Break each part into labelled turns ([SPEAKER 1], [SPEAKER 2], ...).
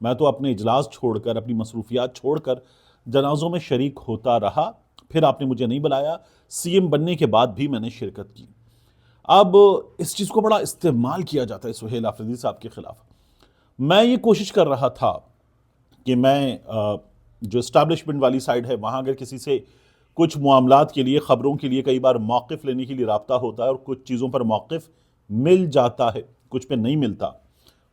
[SPEAKER 1] میں تو اپنے اجلاس چھوڑ کر، اپنی مصروفیات چھوڑ کر جنازوں میں شریک ہوتا رہا، پھر آپ نے مجھے نہیں بلایا، سی ایم بننے کے بعد بھی میں نے شرکت کی۔ اب اس چیز کو بڑا استعمال کیا جاتا ہے سہیل آفریدی صاحب کے خلاف۔ میں یہ کوشش کر رہا تھا کہ میں جو اسٹیبلشمنٹ والی سائڈ ہے وہاں اگر کسی سے کچھ معاملات کے لیے، خبروں کے لیے کئی بار موقف لینے کے لیے رابطہ ہوتا ہے اور کچھ چیزوں پر موقف مل جاتا ہے، کچھ پہ نہیں ملتا،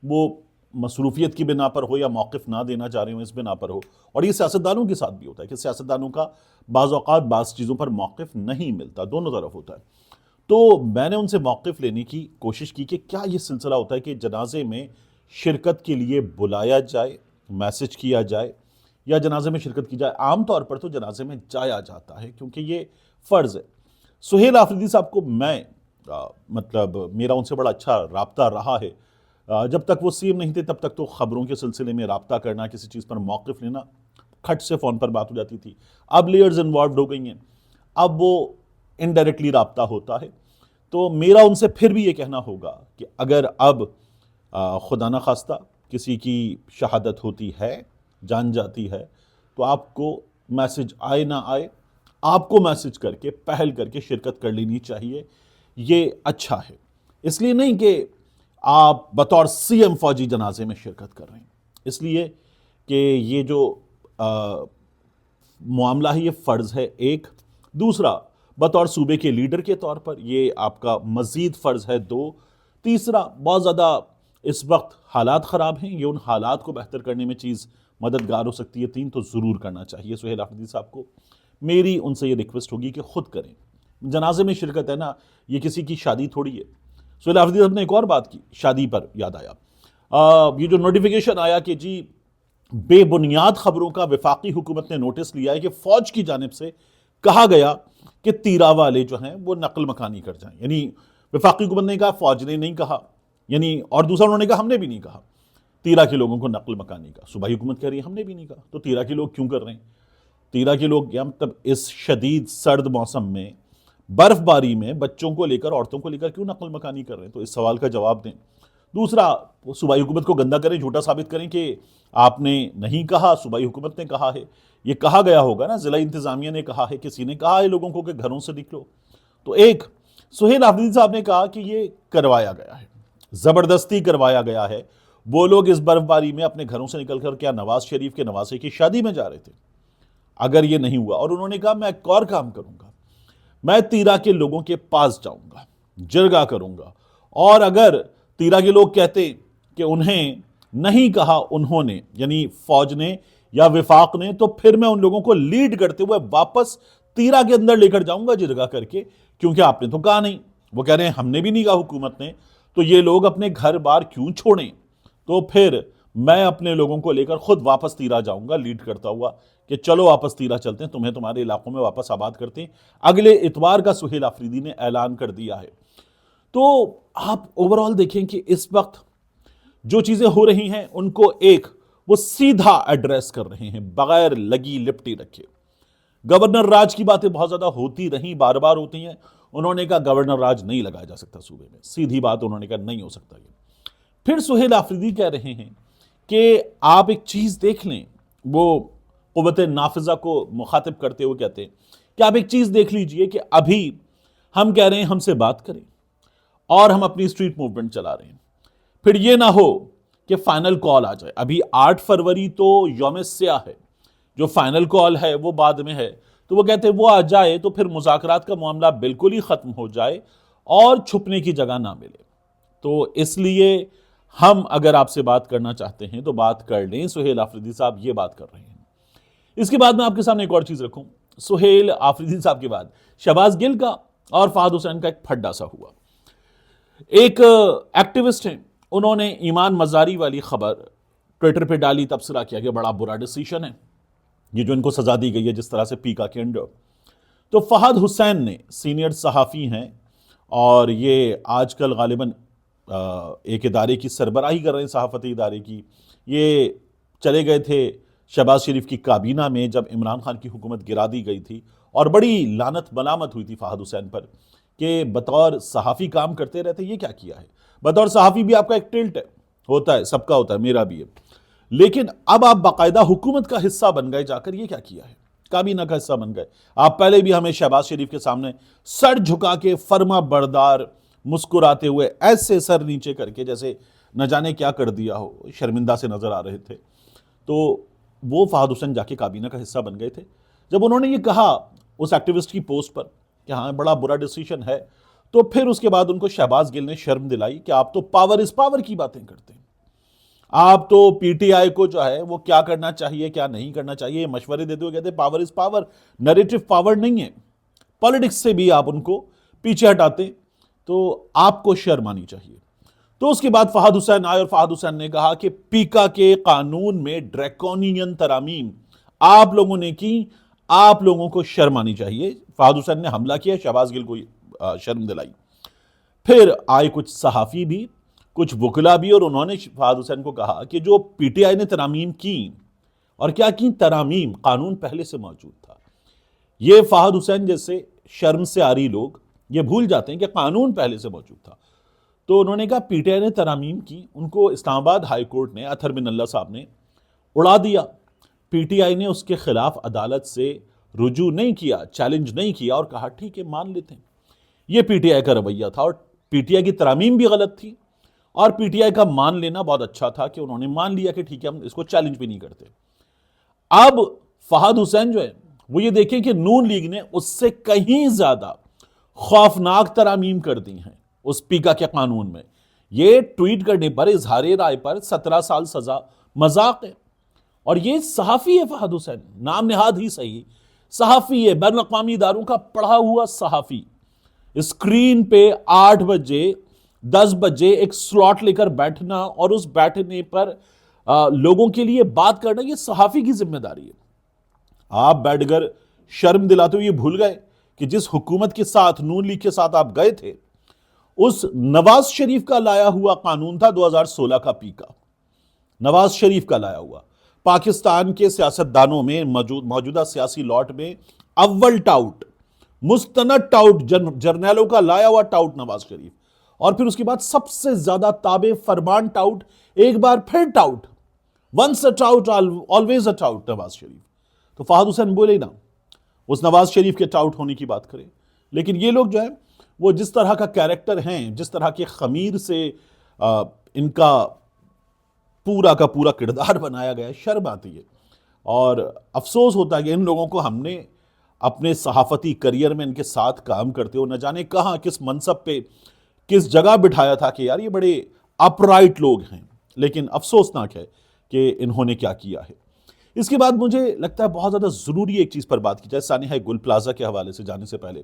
[SPEAKER 1] وہ مصروفیت کی بنا پر ہو یا موقف نہ دینا چاہ رہے ہوں اس بنا پر ہو، اور یہ سیاستدانوں کے ساتھ بھی ہوتا ہے کہ سیاستدانوں کا بعض اوقات بعض چیزوں پر موقف نہیں ملتا، دونوں طرف ہوتا ہے۔ تو میں نے ان سے موقف لینے کی کوشش کی کہ کیا یہ سلسلہ ہوتا ہے کہ جنازے میں شرکت کے لیے بلایا جائے، میسج کیا جائے یا جنازے میں شرکت کی جائے۔ عام طور پر تو جنازے میں جایا جاتا ہے کیونکہ یہ فرض ہے۔ سہیل آفریدی صاحب کو میں مطلب میرا ان سے بڑا اچھا رابطہ رہا ہے۔ جب تک وہ سی ایم نہیں تھے تب تک تو خبروں کے سلسلے میں رابطہ کرنا، کسی چیز پر موقف لینا، کھٹ سے فون پر بات ہو جاتی تھی۔ اب لیئرز انوالوڈ ہو گئی ہیں، اب وہ انڈائریکٹلی رابطہ ہوتا ہے۔ تو میرا ان سے پھر بھی یہ کہنا ہوگا کہ اگر اب خدا نہ خواستہ کسی کی شہادت ہوتی ہے، جان جاتی ہے، تو آپ کو میسج آئے نہ آئے، آپ کو میسج کر کے پہل کر کے شرکت کر لینی چاہیے۔ یہ اچھا ہے، اس لیے نہیں کہ آپ بطور سی ایم فوجی جنازے میں شرکت کر رہے ہیں، اس لیے کہ یہ جو معاملہ ہے یہ فرض ہے ایک، دوسرا بطور صوبے کے لیڈر کے طور پر یہ آپ کا مزید فرض ہے دو، تیسرا بہت زیادہ اس وقت حالات خراب ہیں، یہ ان حالات کو بہتر کرنے میں چیز مددگار ہو سکتی ہے، تین تو ضرور کرنا چاہیے سہیل آفریدی صاحب کو۔ میری ان سے یہ ریکویسٹ ہوگی کہ خود کریں، جنازے میں شرکت ہے نا، یہ کسی کی شادی تھوڑی ہے۔ سہیل آفریدی صاحب نے ایک اور بات کی، شادی پر یاد آیا، یہ جو نوٹیفیکیشن آیا کہ جی بے بنیاد خبروں کا وفاقی حکومت نے نوٹس لیا ہے کہ فوج کی جانب سے کہا گیا کہ تیرا والے جو ہیں وہ نقل مکانی کر جائیں، یعنی وفاقی حکومت نے کہا، فوج نے نہیں کہا، یعنی اور دوسرا انہوں نے کہا ہم نے بھی نہیں کہا تیرا کے لوگوں کو نقل مکانی کا، صوبائی حکومت کہہ رہی ہے ہم نے بھی نہیں کہا، تو تیرا کے لوگ کیوں کر رہے ہیں؟ تیرا کے لوگ یا مطلب اس شدید سرد موسم میں، برف باری میں بچوں کو لے کر، عورتوں کو لے کر کیوں نقل مکانی کر رہے ہیں؟ تو اس سوال کا جواب دیں۔ دوسرا، صوبائی حکومت کو گندا کریں، جھوٹا ثابت کریں کہ آپ نے نہیں کہا، صوبائی حکومت نے کہا ہے، یہ کہا گیا ہوگا نا، ضلع انتظامیہ نے کہا ہے، کسی نے کہا ہے لوگوں کو کہ گھروں سے نکلو۔ تو ایک سہیل آفریدی صاحب نے کہا کہ یہ کروایا گیا ہے، زبردستی کروایا گیا ہے، وہ لوگ اس برف باری میں اپنے گھروں سے نکل کر کیا نواز شریف کے نواسے کی شادی میں جا رہے تھے؟ اگر یہ نہیں ہوا، اور انہوں نے کہا میں ایک اور کام کروں گا، میں تیرا کے لوگوں کے پاس جاؤں گا، جرگہ کروں گا، اور اگر تیرا کے لوگ کہتے کہ انہیں نہیں کہا انہوں نے، یعنی فوج نے یا وفاق نے، تو پھر میں ان لوگوں کو لیڈ کرتے ہوئے واپس تیرا کے اندر لے کر جاؤں گا جرگہ کر کے، کیونکہ آپ نے تو کہا نہیں، وہ کہہ رہے ہیں ہم نے بھی نہیں کہا حکومت نے، تو یہ لوگ اپنے گھر بار کیوں چھوڑیں؟ تو پھر میں اپنے لوگوں کو لے کر خود واپس تیرا جاؤں گا، لیڈ کرتا ہوا کہ چلو واپس تیرا چلتے ہیں، تمہیں تمہارے علاقوں میں واپس آباد کرتے ہیں۔ اگلے اتوار کا سہیل آفریدی نے اعلان کر دیا ہے۔ تو آپ اوورآل دیکھیں کہ اس وقت جو چیزیں ہو رہی ہیں ان کو ایک وہ سیدھا ایڈریس کر رہے ہیں بغیر لگی لپٹی رکھے۔ گورنر راج کی باتیں بہت زیادہ ہوتی رہیں، بار بار ہوتی ہیں، انہوں نے کہا گورنر راج نہیں لگایا جا سکتا صوبے میں، سیدھی بات انہوں نے کہا نہیں ہو سکتا۔ یہ پھر سہیل آفریدی کہہ رہے ہیں کہ آپ ایک چیز دیکھ لیں، وہ قوت نافذہ کو مخاطب کرتے ہوئے کہتے ہیں کہ آپ ایک چیز دیکھ لیجئے کہ ابھی ہم کہہ رہے ہیں ہم سے بات کریں اور ہم اپنی اسٹریٹ موومنٹ چلا رہے ہیں، پھر یہ نہ ہو کہ فائنل کال آ جائے۔ ابھی 8 فروری تو یوم سیاہ ہے، جو فائنل کال ہے وہ بعد میں ہے، تو وہ کہتے ہیں وہ آ جائے تو پھر مذاکرات کا معاملہ بالکل ہی ختم ہو جائے اور چھپنے کی جگہ نہ ملے۔ تو اس لیے ہم اگر آپ سے بات کرنا چاہتے ہیں تو بات کر لیں۔ سہیل آفریدی صاحب یہ بات کر رہے ہیں۔ اس کے بعد میں آپ کے سامنے ایک اور چیز رکھوں، سہیل آفریدی صاحب کے بعد شہباز گل کا اور فہد حسین کا ایک پھڈا سا ہوا۔ ایک ایکٹیوسٹ ہیں، انہوں نے ایمان مزاری والی خبر ٹویٹر پہ ڈالی، تبصرہ کیا کہ بڑا برا ڈیسیشن ہے یہ جو ان کو سزا دی گئی ہے جس طرح سے پیکا کے انڈر۔ تو فہد حسین نے، سینئر صحافی ہیں اور یہ آج کل غالباً ایک ادارے کی سربراہی کر رہے ہیں، صحافتی ادارے کی، یہ چلے گئے تھے شہباز شریف کی کابینہ میں جب عمران خان کی حکومت گرا دی گئی تھی، اور بڑی لعنت ملامت ہوئی تھی فہد حسین پر کہ بطور صحافی کام کرتے رہتے، یہ کیا کیا ہے؟ بطور صحافی بھی آپ کا ایک ٹلٹ ہے، ہوتا ہے، سب کا ہوتا ہے، میرا بھی ہے، لیکن اب آپ باقاعدہ حکومت کا حصہ بن گئے جا کر. یہ کیا کیا ہے؟ کابینہ کا حصہ بن گئے. آپ پہلے بھی ہمیں شہباز شریف کے سامنے سر جھکا کے فرما بردار مسکراتے ہوئے ایسے سر نیچے کر کے جیسے نہ جانے کیا کر دیا ہو، شرمندہ سے نظر آ رہے تھے. تو وہ فہد حسین جا کے کابینہ کا حصہ بن گئے تھے. جب انہوں نے یہ کہا اس ایکٹیوسٹ کی پوسٹ پر کہ ہاں بڑا برا ڈیسیشن ہے، تو پھر اس کے بعد ان کو شہباز گل نے شرم دلائی کہ آپ تو پاور از پاور کی باتیں کرتے ہیں. آپ تو پی ٹی آئی کو جو ہے وہ کیا کرنا چاہیے کیا نہیں کرنا چاہیے یہ مشورے دیتے ہوئے کہتے ہیں power is power. Narrative power نہیں ہے، پالیٹکس سے بھی آپ ان کو پیچھے ہٹاتے، تو آپ کو شرم آنی چاہیے. تو اس کے بعد فہد حسین آئے اور فہد حسین نے کہا کہ پیکا کے قانون میں ڈریکونین ترامیم آپ لوگوں نے کی، آپ لوگوں کو شرم آنی چاہیے. فہد حسین نے حملہ کیا، شہباز گل کو شرم دلائی. پھر آئے کچھ صحافی بھی، کچھ وکلا بھی، اور انہوں نے فہد حسین کو کہا کہ جو پی ٹی آئی نے ترامیم کی، اور کیا کی ترامیم، قانون پہلے سے موجود تھا. یہ فہد حسین جیسے شرم سے آری لوگ یہ بھول جاتے ہیں کہ قانون پہلے سے موجود تھا. تو انہوں نے کہا پی ٹی آئی نے ترامیم کی، ان کو اسلام آباد ہائی کورٹ نے اطہر بن اللہ صاحب نے اڑا دیا. پی ٹی آئی نے اس کے خلاف عدالت سے رجوع نہیں کیا، چیلنج نہیں کیا، اور کہا ٹھیک ہے مان لیتے ہیں. یہ پی ٹی آئی کا رویہ تھا، اور پی ٹی آئی کی ترامیم بھی غلط تھی، اور پی ٹی آئی کا مان لینا بہت اچھا تھا کہ انہوں نے مان لیا کہ ٹھیک ہے ہم اس کو چیلنج بھی نہیں کرتے. اب فہد حسین جو ہے وہ یہ دیکھیں کہ نون لیگ نے اس سے کہیں زیادہ خوفناک ترامیم کر دی ہیں اس پیکا کے قانون میں. یہ ٹویٹ کرنے پر، اظہار رائے پر 17 سال سزا مذاق ہے. اور یہ صحافی ہے فہد حسین، نام نہاد ہی صحیح صحافی ہے، بین الاقوامی اداروں کا پڑھا ہوا صحافی. اسکرین پہ 8 بجے 10 بجے ایک سلاٹ لے کر بیٹھنا اور اس بیٹھنے پر لوگوں کے لیے بات کرنا، یہ صحافی کی ذمہ داری ہے. آپ بیٹھ کر شرم دلاتے ہوئے یہ بھول گئے کہ جس حکومت کے ساتھ، نون لیگ کے ساتھ آپ گئے تھے، اس نواز شریف کا لایا ہوا قانون تھا 2016 کا پیکا. نواز شریف کا لایا ہوا پاکستان کے سیاستدانوں میں موجودہ سیاسی لاٹ میں اول ٹاؤٹ، مستند ٹاؤٹ، جرنیلوں کا لایا ہوا ٹاؤٹ نواز شریف. اور پھر اس کے بعد سب سے زیادہ تابع فرمان ٹاؤٹ، ایک بار پھر tout, once a tout always a tout Nawaz Sharif. تو فہد حسین بولے نا اس نواز شریف کے ٹاؤٹ ہونے کی بات کرے. لیکن یہ لوگ جو ہے وہ جس طرح کا کیریکٹر ہیں، جس طرح کے خمیر سے ان کا پورا کردار بنایا گیا ہے، شرم آتی ہے. اور افسوس ہوتا ہے کہ ان لوگوں کو ہم نے اپنے صحافتی کریئر میں ان کے ساتھ کام کرتے ہو نہ جانے کہاں کس منصب پہ کس جگہ بٹھایا تھا کہ یار یہ بڑے اپرائٹ لوگ ہیں. لیکن افسوسناک ہے کہ انہوں نے کیا کیا ہے. اس کے بعد مجھے لگتا ہے بہت زیادہ ضروری ایک چیز پر بات کی جائے سانحہ گل پلازا کے حوالے سے جانے سے پہلے.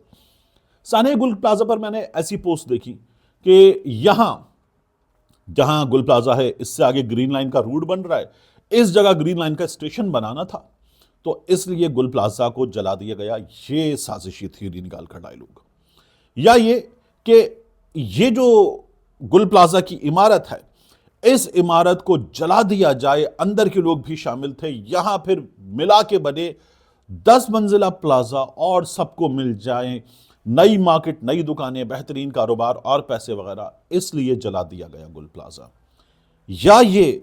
[SPEAKER 1] سانحہ گل پلازا پر میں نے ایسی پوسٹ دیکھی کہ یہاں جہاں گل پلازا ہے اس سے آگے گرین لائن کا روٹ بن رہا ہے، اس جگہ گرین لائن کا اسٹیشن بنانا تھا، تو اس لیے گل پلازا کو جلا دیا گیا. یہ سازشی تھیوری نکال کر لائے لوگ. یا یہ کہ یہ جو گل پلازا کی عمارت ہے اس عمارت کو جلا دیا جائے، اندر کے لوگ بھی شامل تھے، یہاں پھر ملا کے بنے 10 منزلہ پلازا اور سب کو مل جائیں، نئی مارکیٹ، نئی دکانیں، بہترین کاروبار اور پیسے وغیرہ، اس لیے جلا دیا گیا گل پلازا. یا یہ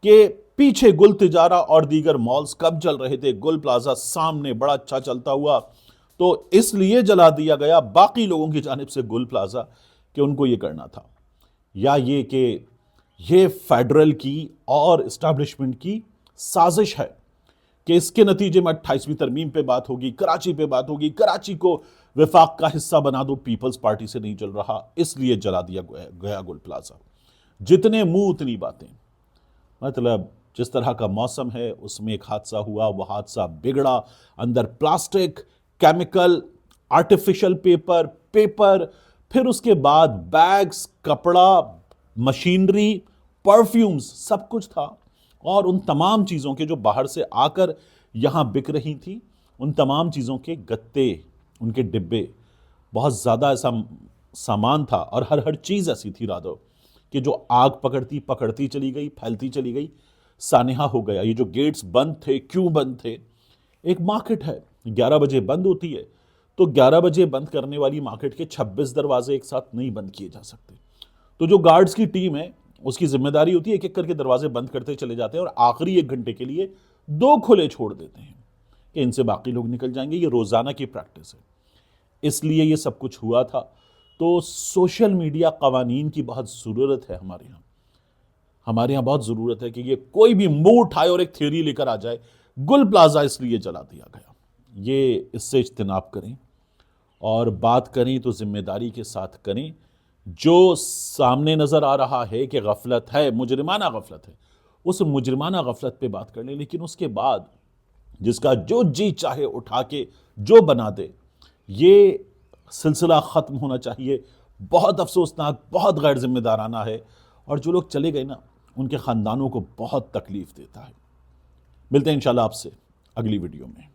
[SPEAKER 1] کہ پیچھے گل تجارہ اور دیگر مالز کب چل رہے تھے، گل پلازا سامنے بڑا اچھا چلتا ہوا، تو اس لیے جلا دیا گیا باقی لوگوں کی جانب سے گل پلازا کہ ان کو یہ کرنا تھا. یا یہ کہ یہ فیڈرل کی اور اسٹیبلشمنٹ کی سازش ہے کہ اس کے نتیجے میں 28ویں ترمیم پہ بات ہوگی، کراچی پہ بات ہوگی، کراچی کو وفاق کا حصہ بنا دو، پیپلز پارٹی سے نہیں چل رہا، اس لیے جلا دیا گیا گل پلازا. جتنے منہ اتنی باتیں. مطلب جس طرح کا موسم ہے اس میں ایک حادثہ ہوا، وہ حادثہ بگڑا، اندر پلاسٹک، کیمیکل، آرٹیفیشل پیپر، پھر اس کے بعد بیگز، کپڑا، مشینری، پرفیومز، سب کچھ تھا. اور ان تمام چیزوں کے جو باہر سے آ کر یہاں بک رہی تھی، ان تمام چیزوں کے گتے، ان کے ڈبے، بہت زیادہ ایسا سامان تھا، اور ہر چیز ایسی تھی رادو کہ جو آگ پکڑتی چلی گئی، پھیلتی چلی گئی، سانحہ ہو گیا. یہ جو گیٹس بند تھے، کیوں بند تھے؟ ایک مارکیٹ ہے، 11 بجے بند ہوتی ہے، تو 11 بجے بند کرنے والی مارکیٹ کے 26 دروازے ایک ساتھ نہیں بند کیے جا سکتے. تو جو گارڈز کی ٹیم ہے اس کی ذمہ داری ہوتی ہے ایک ایک کر کے دروازے بند کرتے چلے جاتے ہیں اور آخری 1 گھنٹے کے لیے 2 کھلے چھوڑ دیتے ہیں کہ ان سے باقی لوگ نکل جائیں گے. یہ روزانہ کی پریکٹس ہے. اس لیے یہ سب کچھ ہوا تھا. تو سوشل میڈیا قوانین کی بہت ضرورت ہے ہمارے یہاں بہت ضرورت ہے کہ یہ کوئی بھی منہ اٹھائے اور ایک تھیوری لے کر آ جائے. گل پلازا اس لیے جلا دیا گیا. یہ اس سے اجتناب کریں اور بات کریں تو ذمہ داری کے ساتھ کریں. جو سامنے نظر آ رہا ہے کہ غفلت ہے، مجرمانہ غفلت ہے، اس مجرمانہ غفلت پہ بات کر لیں، لیکن اس کے بعد جس کا جو جی چاہے اٹھا کے جو بنا دے، یہ سلسلہ ختم ہونا چاہیے. بہت افسوسناک، بہت غیر ذمہ دارانہ ہے، اور جو لوگ چلے گئے نا ان کے خاندانوں کو بہت تکلیف دیتا ہے. ملتے ہیں انشاءاللہ آپ سے اگلی ویڈیو میں.